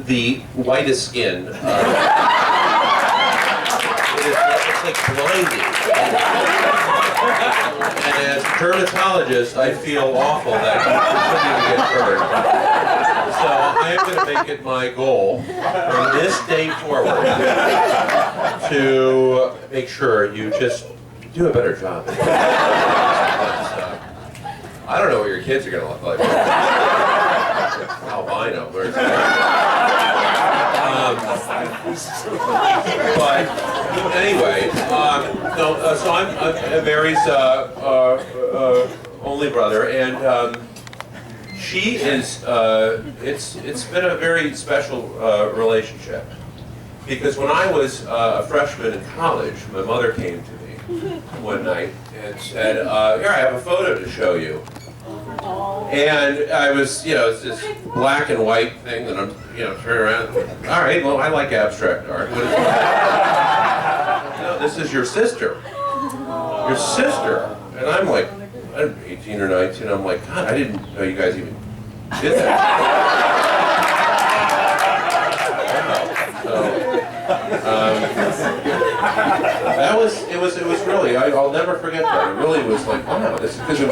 the whitest skin. It's like blinding. And as a dermatologist, I feel awful that you couldn't even get burned. So I am going to make it my goal from this day forward to make sure you just do a better job. I don't know what your kids are going to look like. Albino. But anyway, so I'm Mary's only brother, and she is. It's been a very special relationship because when I was a freshman in college, my mother came to me one night and said, "Here, I have a photo to show you." And I was, it's this black and white thing that I'm, turning around. All right, well, I like abstract art. What is that? No, this is your sister. Your sister. And I'm like, I'm 18 or 19. I'm like, God, I didn't know you guys even did that. It was really, I'll never forget that. It really was like, wow, this is because it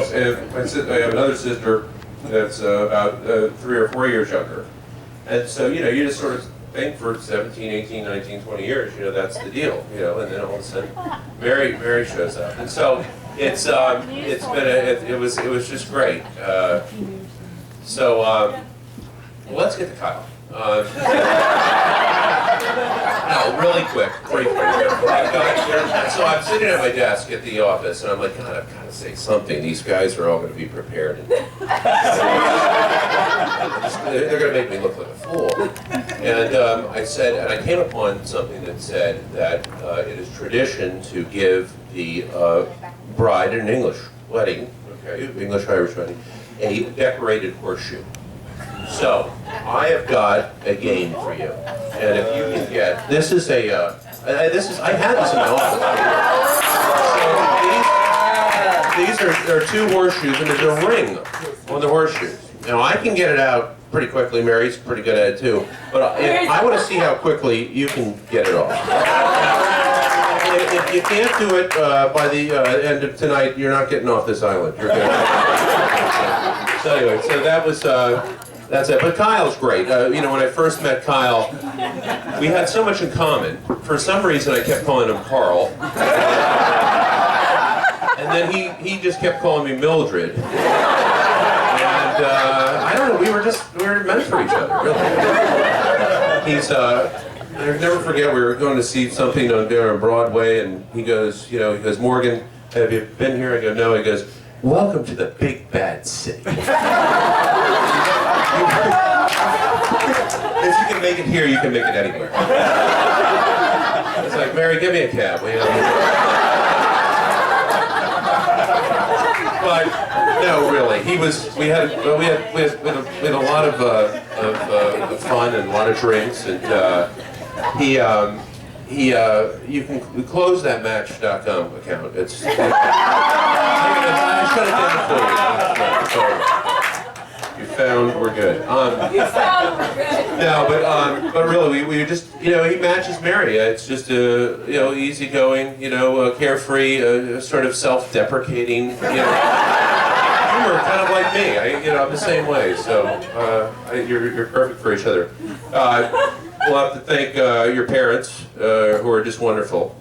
was, I have another sister that's about 3 or 4 years younger. And so, you just sort of think for 17, 18, 19, 20 years, that's the deal, and then all of a sudden, Mary shows up. And so, it was just great. Let's get to Kyle. No, really quick, briefly. So I'm sitting at my desk at the office, and I'm like, God, I've got to say something. These guys are all going to be prepared. And they're going to make me look like a fool. And I said, and I came upon something that said that it is tradition to give the bride in an English wedding, English-Irish wedding, a decorated horseshoe. So, I have got a game for you, and if you can get, I had this in my office. So there are 2 horseshoes, and there's a ring on the horseshoes. Now, I can get it out pretty quickly. Mary's pretty good at it too, but I want to see how quickly you can get it off. If you can't do it by the end of tonight, you're not getting off this island. You're good. So anyway, so that was. That's it. But Kyle's great. When I first met Kyle, we had so much in common. For some reason, I kept calling him Carl. And then he just kept calling me Mildred. And I don't know, we were meant for each other, really. I'll never forget, we were going to see something on Broadway, and he goes, Morgan, have you been here? I go, no. He goes, welcome to the big bad city. If you can make it here, you can make it anywhere. It's like, Mary, give me a cab. But no, really, we had a lot of fun and a lot of drinks, and you can close that Match.com account. I shut it down for you. We're good. You found we're good. No, but really, we just, he matches Mary. It's just easygoing, carefree, sort of self-deprecating, humor, kind of like me. I'm the same way. So you're perfect for each other. We'll have to thank your parents, who are just wonderful.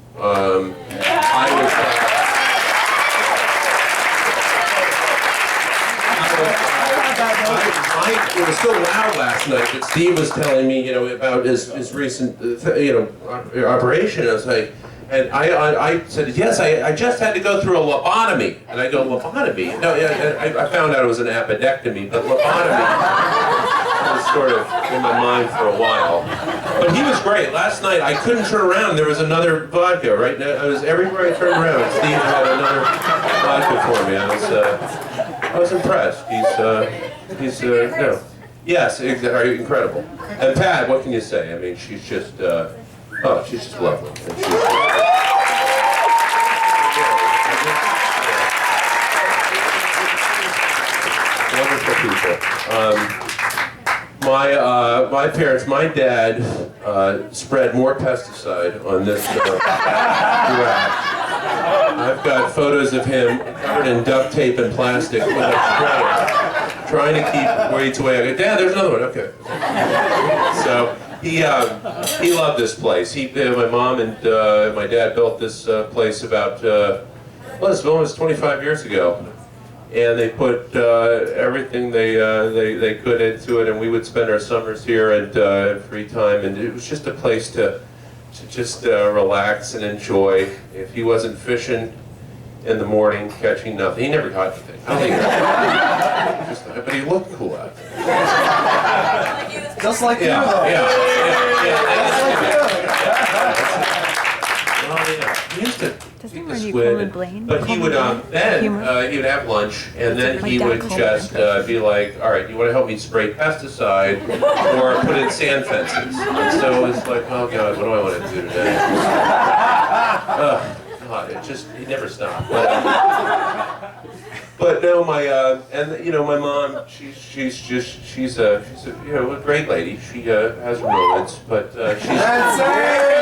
It was so loud last night that Steve was telling me, about his recent, operation. I was like, and I said, yes, I just had to go through a lobotomy. And I go, lobotomy? No, I found out it was an appendectomy, but lobotomy was sort of in my mind for a while. But he was great. Last night, I couldn't turn around. There was another vodka right now. Everywhere I turned around, Steve had another vodka for me. I was impressed. No. Yes, incredible. And Pat, what can you say? I mean, she's just lovely. And she's wonderful people. my parents, my dad spread more pesticide on this grass. I've got photos of him covered in duct tape and plastic with a sprayer, trying to keep weeds away. I go, Dad, there's another one. Okay. So he loved this place. My mom and my dad built this place about well, it's almost 25 years ago. And they put everything they could into it, and we would spend our summers here and free time, and it was just a place to just relax and enjoy. If he wasn't fishing in the morning, catching nothing, he never caught anything. I don't think but he looked cool out there. Just like you, Yeah, though. yeah. He used to Doesn't eat the Mary squid, Coleman blame but he would he would have lunch, and then My he dad would called just be like, "All right, you want to help me spray pesticide or put in sand fences?" And so it's like, "Oh God, what do I want to do today?" God, it just he never stopped. But no, my my mom, she's a a great lady. She has her moments, but she's. That's it!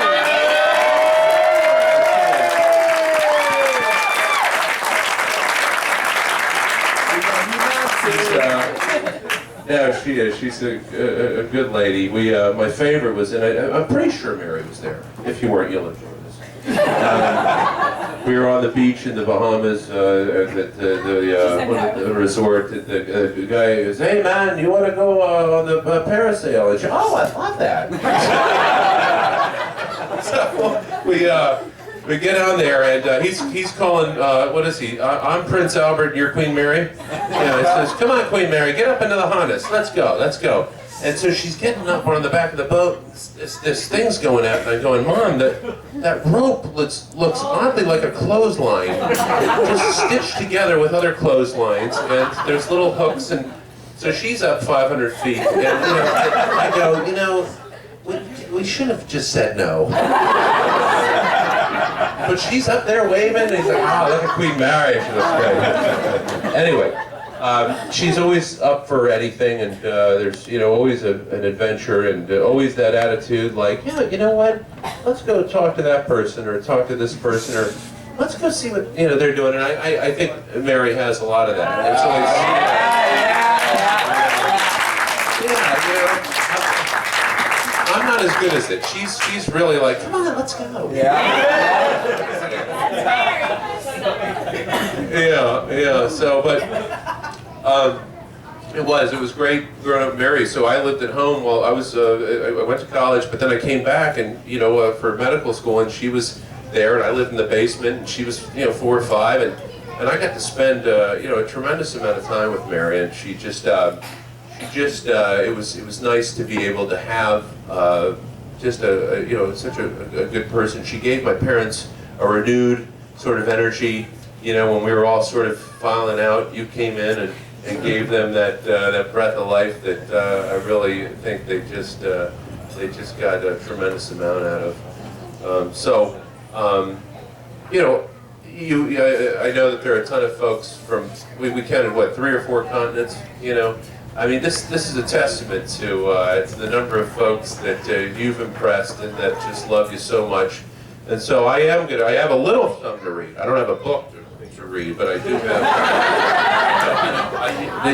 Yeah, she is. She's a good lady. My favorite was, and I'm pretty sure Mary was there. If you weren't, you'll enjoy this. We were on the beach in the Bahamas at the resort. The guy goes, "Hey man, you want to go on the parasail?" And she, "Oh, I love that." So we get on there, and he's calling, what is he? I'm Prince Albert, you're Queen Mary? Yeah, he says, "Come on, Queen Mary, get up into the harness. Let's go, let's go." And so she's getting up on the back of the boat. This thing's going out, and I'm going, "Mom, that rope looks oddly like a clothesline, just stitched together with other clotheslines, and there's little hooks." And so she's up 500 feet, and I go, we should have just said no. But she's up there waving, and he's like, "Oh, look at Queen Mary." She looks great. Anyway, she's always up for anything, and there's always an adventure, and always that attitude, like, "Yeah, you know what? Let's go talk to that person, or talk to this person, or let's go see what they're doing." And I think Mary has a lot of that. It's always, I'm not as good as it. She's really like, "Come on, let's go." Yeah. So, but it was great growing up with Mary. So I lived at home while I went to college, but then I came back and for medical school, and she was there, and I lived in the basement, and she was 4 or 5, and I got to spend a tremendous amount of time with Mary, and she just. It was nice to be able to have just such a good person. She gave my parents a renewed sort of energy. When we were all sort of filing out, you came in and gave them that breath of life that I really think they just got a tremendous amount out of. I know that there are a ton of folks from we counted 3 or 4 continents. I mean, this is a testament to the number of folks that you've impressed and that just love you so much. And so I have a little something to read. I don't have a book to read, but I do have.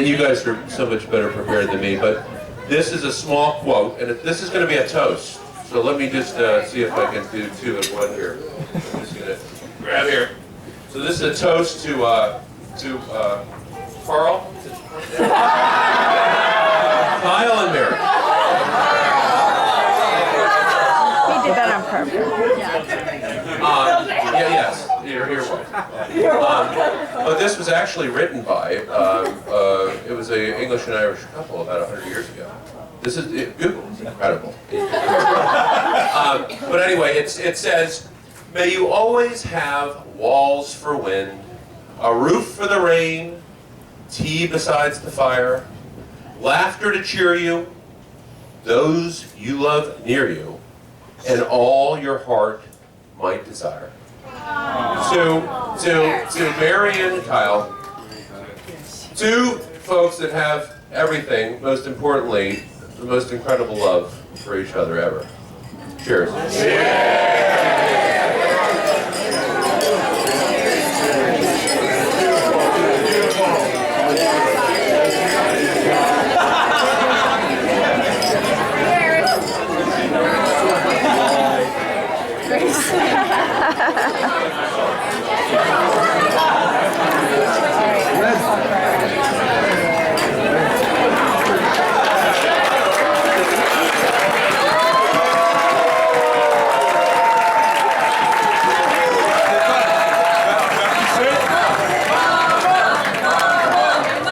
You guys are so much better prepared than me. But this is a small quote, and this is going to be a toast. So let me just see if I can do 2 in 1 here. I'm just going to grab here. So this is a toast to Carl. Kyle and Mary. He did that on purpose. Yes, here but this was actually written by, it was an English and Irish couple about 100 years ago. This is, Google, it's incredible. But anyway, it says, "May you always have walls for wind, a roof for the rain, tea besides the fire, laughter to cheer you, those you love near you, and all your heart might desire." To Mary and Kyle, 2 folks that have everything, most importantly, the most incredible love for each other ever. Cheers.